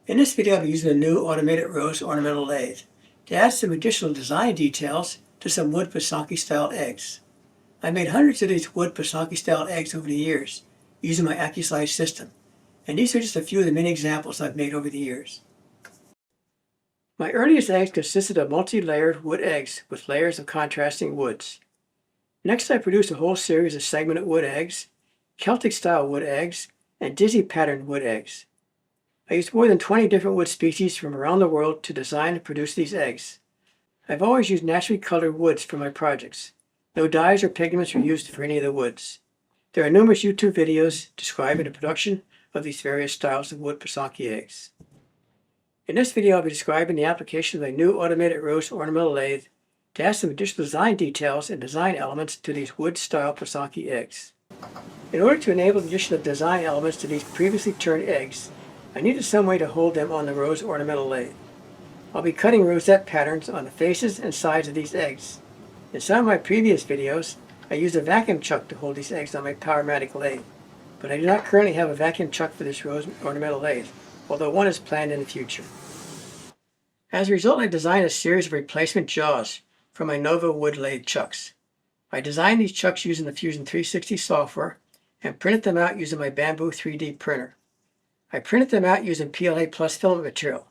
In this video, I'll be using the new Automated Rose Ornamental Lathe to add some additional design details to some wood Pysanky style eggs. I made hundreds of these wood Pysanky style eggs over the years using my Accu-Slice system, and these are just a few of the many examples I've made over the years. My earliest eggs consisted of multi-layered wood eggs with layers of contrasting woods. Next, I produced a whole series of segmented wood eggs, Celtic style wood eggs, and Dizzy patterned wood eggs. I used more than 20 different wood species from around the world to design and produce these eggs. I've always used naturally colored woods for my projects. No dyes or pigments were used for any of the woods. There are numerous YouTube videos describing the production of these various styles of wood Pysanky eggs. In this video, I'll be describing the application of the new Automated Rose Ornamental Lathe to add some additional design details and design elements to these wood-style Pysanky eggs. In order to enable the addition of design elements to these previously turned eggs, I needed some way to hold them on the Rose Ornamental Lathe. I'll be cutting rosette patterns on the faces and sides of these eggs. In some of my previous videos, I used a vacuum chuck to hold these eggs on my Powermatic lathe, but I do not currently have a vacuum chuck for this Rose Ornamental Lathe, although one is planned in the future. As a result, I designed a series of replacement jaws for my Nova wood lathe chucks. I designed these chucks using the Fusion 360 software and printed them out using my Bambu 3D printer. I printed them out using PLA Plus filament material.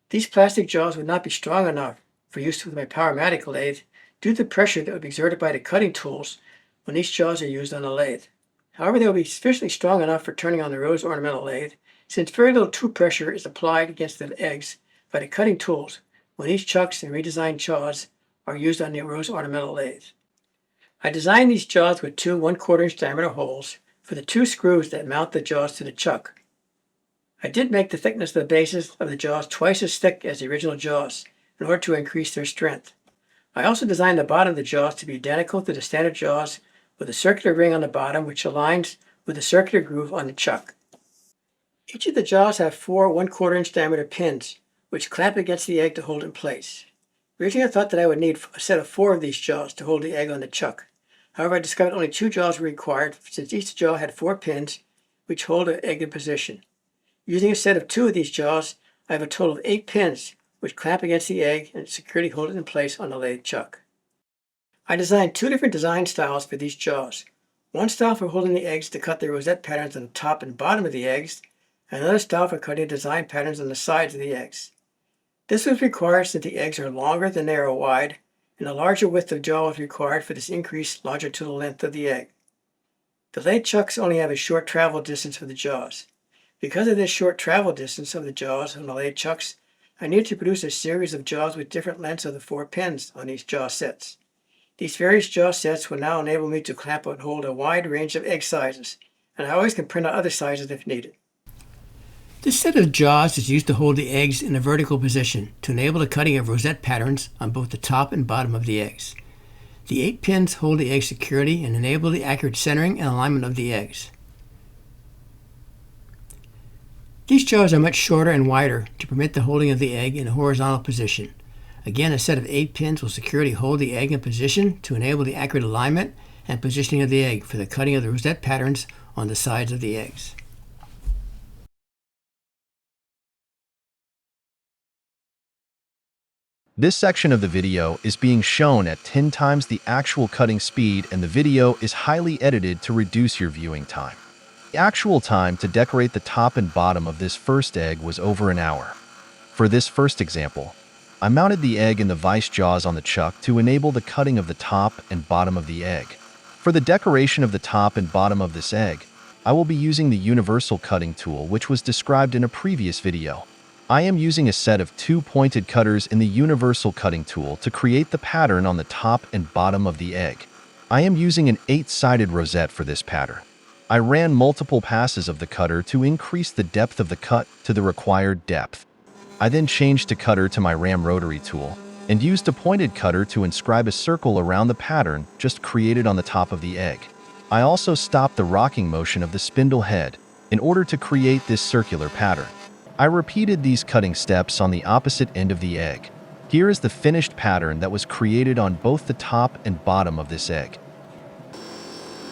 These plastic jaws would not be strong enough for use with my Powermatic lathe due to the pressure that would be exerted by the cutting tools when these jaws are used on the lathe. However, they will be sufficiently strong enough for turning on the Rose Ornamental Lathe, since very little tooth pressure is applied against the eggs by the cutting tools when these chucks and redesigned jaws are used on the Rose Ornamental Lathe. I designed these jaws with two 1/4 inch diameter holes for the two screws that mount the jaws to the chuck. I did make the thickness of the bases of the jaws twice as thick as the original jaws in order to increase their strength. I also designed the bottom of the jaws to be identical to the standard jaws with a circular ring on the bottom which aligns with the circular groove on the chuck. Each of the jaws have four 1/4 inch diameter pins which clamp against the egg to hold it in place. Originally I thought that I would need a set of 4 of these jaws to hold the egg on the chuck. However, I discovered only 2 jaws were required since each jaw had 4 pins which hold the egg in position. Using a set of 2 of these jaws, I have a total of 8 pins which clamp against the egg and securely hold it in place on the lathe chuck. I designed 2 different design styles for these jaws. One style for holding the eggs to cut the rosette patterns on the top and bottom of the eggs, and another style for cutting design patterns on the sides of the eggs. This was required since the eggs are longer than they are wide, and a larger width of jaw was required for this increased longitudinal length of the egg. The lathe chucks only have a short travel distance for the jaws. Because of this short travel distance of the jaws on the lathe chucks, I needed to produce a series of jaws with different lengths of the 4 pins on these jaw sets. These various jaw sets will now enable me to clamp and hold a wide range of egg sizes, and I always can print out other sizes if needed. This set of jaws is used to hold the eggs in a vertical position to enable the cutting of rosette patterns on both the top and bottom of the eggs. The 8 pins hold the egg securely and enable the accurate centering and alignment of the eggs. These jaws are much shorter and wider to permit the holding of the egg in a horizontal position. Again, a set of 8 pins will securely hold the egg in position to enable the accurate alignment and positioning of the egg for the cutting of the rosette patterns on the sides of the eggs. This section of the video is being shown at 10 times the actual cutting speed, and the video is highly edited to reduce your viewing time. The actual time to decorate the top and bottom of this first egg was over an hour. For this first example, I mounted the egg in the vice jaws on the chuck to enable the cutting of the top and bottom of the egg. For the decoration of the top and bottom of this egg, I will be using the universal cutting tool which was described in a previous video. I am using a set of 2 pointed cutters in the universal cutting tool to create the pattern on the top and bottom of the egg. I am using an 8-sided rosette for this pattern. I ran multiple passes of the cutter to increase the depth of the cut to the required depth. I then changed the cutter to my ram rotary tool and used a pointed cutter to inscribe a circle around the pattern just created on the top of the egg. I also stopped the rocking motion of the spindle head in order to create this circular pattern. I repeated these cutting steps on the opposite end of the egg. Here is the finished pattern that was created on both the top and bottom of this egg.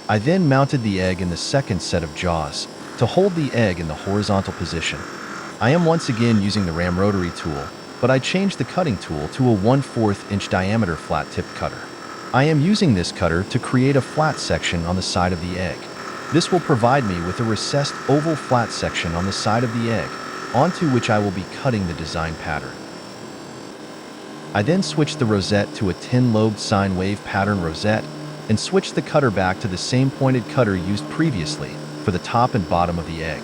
I then mounted the egg in the second set of jaws to hold the egg in the horizontal position. I am once again using the ram rotary tool, but I changed the cutting tool to a 1/4 inch diameter flat tip cutter. I am using this cutter to create a flat section on the side of the egg. This will provide me with a recessed oval flat section on the side of the egg, onto which I will be cutting the design pattern. I then switched the rosette to a 10-lobed sine wave pattern rosette and switched the cutter back to the same pointed cutter used previously for the top and bottom of the egg.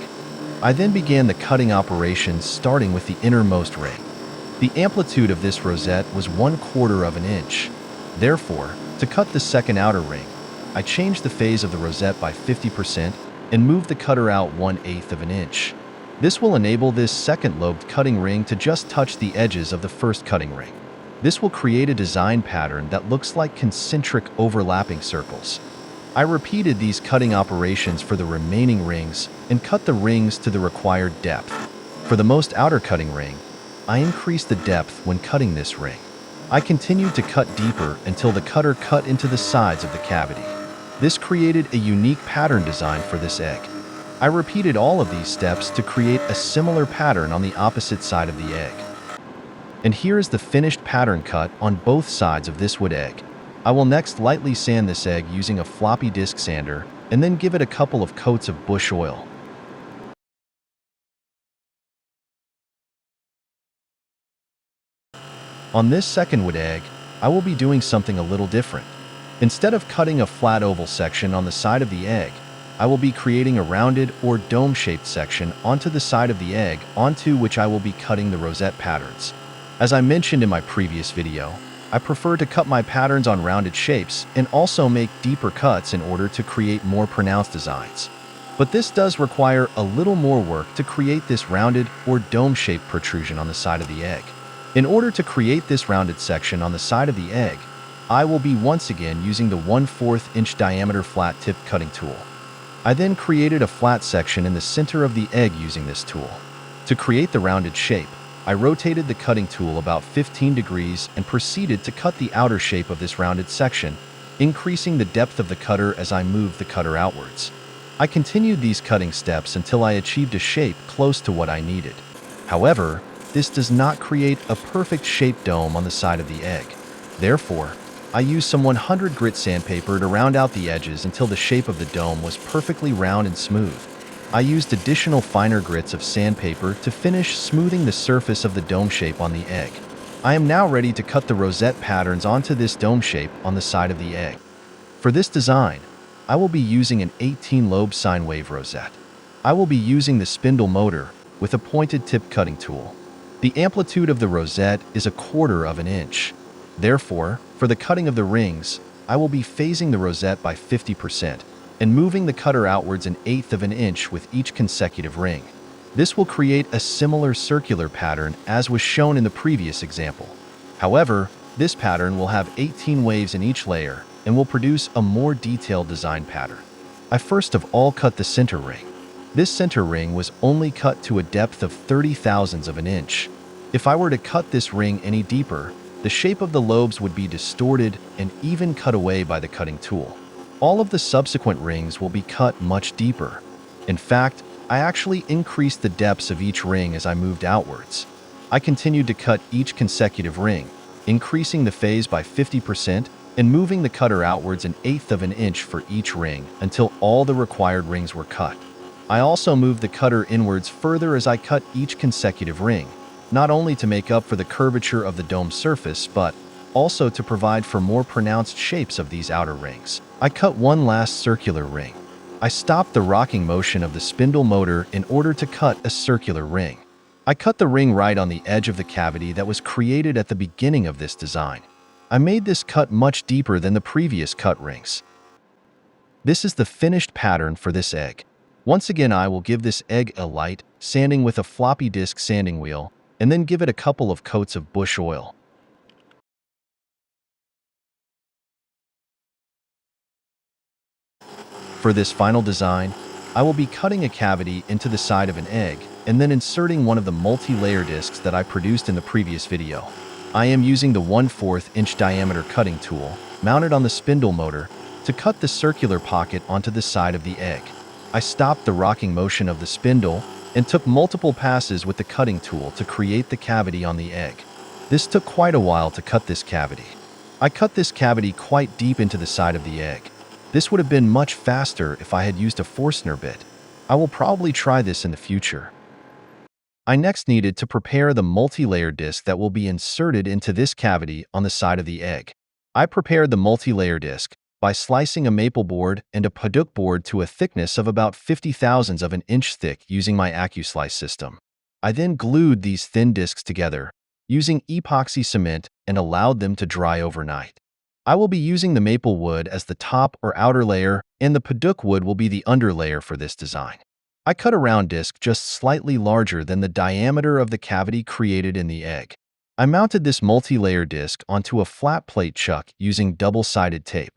I then began the cutting operations starting with the innermost ring. The amplitude of this rosette was 1/4 of an inch. Therefore, to cut the second outer ring, I changed the phase of the rosette by 50% and moved the cutter out 1/8 of an inch. This will enable this second lobed cutting ring to just touch the edges of the first cutting ring. This will create a design pattern that looks like concentric overlapping circles. I repeated these cutting operations for the remaining rings and cut the rings to the required depth. For the most outer cutting ring, I increased the depth when cutting this ring. I continued to cut deeper until the cutter cut into the sides of the cavity. This created a unique pattern design for this egg. I repeated all of these steps to create a similar pattern on the opposite side of the egg. And here is the finished pattern cut on both sides of this wood egg. I will next lightly sand this egg using a floppy disk sander and then give it a couple of coats of bush oil. On this second wood egg, I will be doing something a little different. Instead of cutting a flat oval section on the side of the egg, I will be creating a rounded or dome-shaped section onto the side of the egg onto which I will be cutting the rosette patterns. As I mentioned in my previous video, I prefer to cut my patterns on rounded shapes and also make deeper cuts in order to create more pronounced designs. But this does require a little more work to create this rounded or dome-shaped protrusion on the side of the egg. In order to create this rounded section on the side of the egg, I will be once again using the 1/4 inch diameter flat tip cutting tool. I then created a flat section in the center of the egg using this tool. To create the rounded shape, I rotated the cutting tool about 15 degrees and proceeded to cut the outer shape of this rounded section, increasing the depth of the cutter as I moved the cutter outwards. I continued these cutting steps until I achieved a shape close to what I needed. However, this does not create a perfect shaped dome on the side of the egg. Therefore, I used some 100 grit sandpaper to round out the edges until the shape of the dome was perfectly round and smooth. I used additional finer grits of sandpaper to finish smoothing the surface of the dome shape on the egg. I am now ready to cut the rosette patterns onto this dome shape on the side of the egg. For this design, I will be using an 18-lobe sine wave rosette. I will be using the spindle motor with a pointed tip cutting tool. The amplitude of the rosette is 1/4 of an inch. Therefore, for the cutting of the rings, I will be phasing the rosette by 50% and moving the cutter outwards 1/8 of an inch with each consecutive ring. This will create a similar circular pattern as was shown in the previous example. However, this pattern will have 18 waves in each layer and will produce a more detailed design pattern. I first of all cut the center ring. This center ring was only cut to a depth of 30 thousandths of an inch. If I were to cut this ring any deeper, the shape of the lobes would be distorted and even cut away by the cutting tool. All of the subsequent rings will be cut much deeper. In fact, I actually increased the depths of each ring as I moved outwards. I continued to cut each consecutive ring, increasing the phase by 50% and moving the cutter outwards 1/8 of an inch for each ring until all the required rings were cut. I also moved the cutter inwards further as I cut each consecutive ring, not only to make up for the curvature of the dome surface, but also to provide for more pronounced shapes of these outer rings. I cut one last circular ring. I stopped the rocking motion of the spindle motor in order to cut a circular ring. I cut the ring right on the edge of the cavity that was created at the beginning of this design. I made this cut much deeper than the previous cut rings. This is the finished pattern for this egg. Once again, I will give this egg a light sanding with a floppy disk sanding wheel and then give it a couple of coats of bush oil. For this final design, I will be cutting a cavity into the side of an egg and then inserting one of the multi-layer discs that I produced in the previous video. I am using the 1/4 inch diameter cutting tool mounted on the spindle motor to cut the circular pocket onto the side of the egg. I stopped the rocking motion of the spindle and took multiple passes with the cutting tool to create the cavity on the egg. This took quite a while to cut this cavity. I cut this cavity quite deep into the side of the egg. This would have been much faster if I had used a Forstner bit. I will probably try this in the future. I next needed to prepare the multi-layer disc that will be inserted into this cavity on the side of the egg. I prepared the multi-layer disc by slicing a maple board and a padauk board to a thickness of about 50 thousandths of an inch thick using my Accu-Slice system. I then glued these thin discs together using epoxy cement and allowed them to dry overnight. I will be using the maple wood as the top or outer layer, and the padauk wood will be the underlayer for this design. I cut a round disc just slightly larger than the diameter of the cavity created in the egg. I mounted this multi-layer disc onto a flat plate chuck using double-sided tape.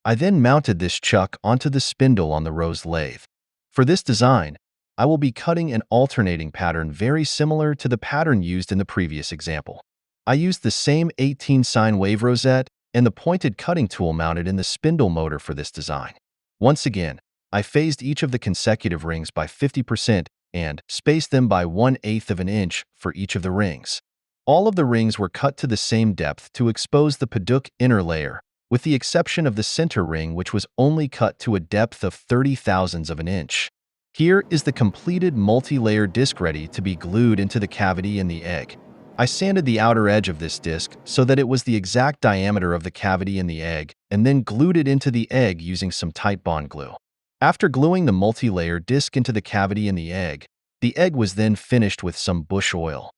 I then mounted this chuck onto the spindle on the rose lathe. For this design, I will be cutting an alternating pattern very similar to the pattern used in the previous example. I used the same 18 sine wave rosette and the pointed cutting tool mounted in the spindle motor for this design. Once again, I phased each of the consecutive rings by 50% and spaced them by 1/8 of an inch for each of the rings. All of the rings were cut to the same depth to expose the padauk inner layer, with the exception of the center ring, which was only cut to a depth of 30 thousandths of an inch. Here is the completed multi-layer disc ready to be glued into the cavity in the egg. I sanded the outer edge of this disc so that it was the exact diameter of the cavity in the egg and then glued it into the egg using some Titebond glue. After gluing the multi-layer disc into the cavity in the egg was then finished with some bush oil.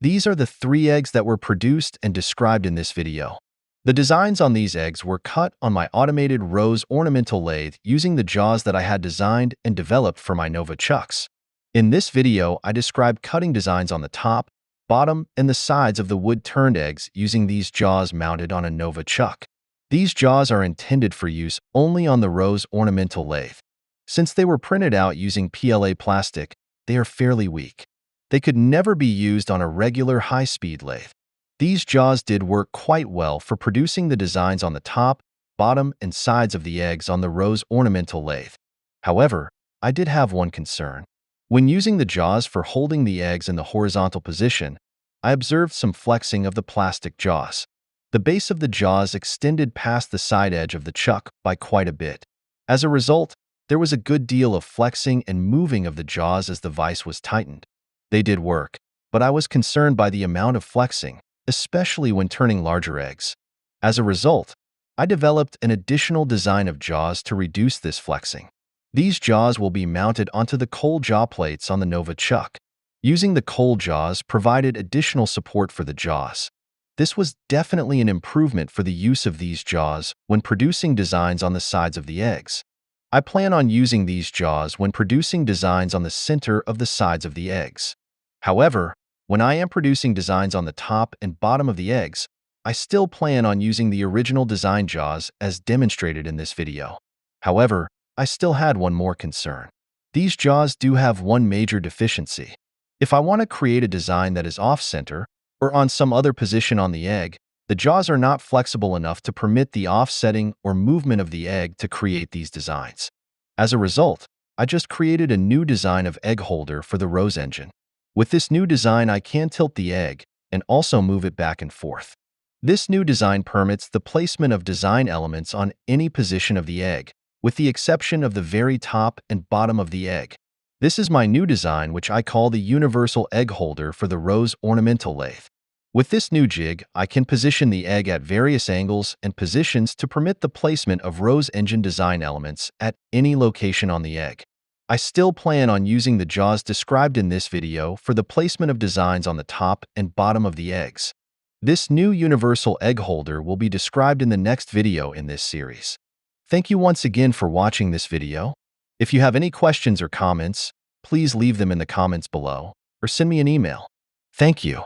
These are the 3 eggs that were produced and described in this video. The designs on these eggs were cut on my Automated Rose Ornamental Lathe using the jaws that I had designed and developed for my Nova chucks. In this video, I described cutting designs on the top, bottom, and the sides of the wood-turned eggs using these jaws mounted on a Nova chuck. These jaws are intended for use only on the Rose Ornamental Lathe. Since they were printed out using PLA plastic, they are fairly weak. They could never be used on a regular high-speed lathe. These jaws did work quite well for producing the designs on the top, bottom, and sides of the eggs on the Rose Ornamental Lathe. However, I did have one concern. When using the jaws for holding the eggs in the horizontal position, I observed some flexing of the plastic jaws. The base of the jaws extended past the side edge of the chuck by quite a bit. As a result, there was a good deal of flexing and moving of the jaws as the vise was tightened. They did work, but I was concerned by the amount of flexing, especially when turning larger eggs. As a result, I developed an additional design of jaws to reduce this flexing. These jaws will be mounted onto the cold jaw plates on the Nova chuck. Using the cold jaws provided additional support for the jaws. This was definitely an improvement for the use of these jaws when producing designs on the sides of the eggs. I plan on using these jaws when producing designs on the center of the sides of the eggs. However, when I am producing designs on the top and bottom of the eggs, I still plan on using the original design jaws as demonstrated in this video. However, I still had one more concern. These jaws do have one major deficiency. If I want to create a design that is off-center or on some other position on the egg, the jaws are not flexible enough to permit the offsetting or movement of the egg to create these designs. As a result, I just created a new design of egg holder for the Rose engine. With this new design, I can tilt the egg and also move it back and forth. This new design permits the placement of design elements on any position of the egg, with the exception of the very top and bottom of the egg. This is my new design, which I call the Universal Egg Holder for the Rose Ornamental Lathe. With this new jig, I can position the egg at various angles and positions to permit the placement of Rose engine design elements at any location on the egg. I still plan on using the jaws described in this video for the placement of designs on the top and bottom of the eggs. This new Universal Egg Holder will be described in the next video in this series. Thank you once again for watching this video. If you have any questions or comments, please leave them in the comments below or send me an email. Thank you.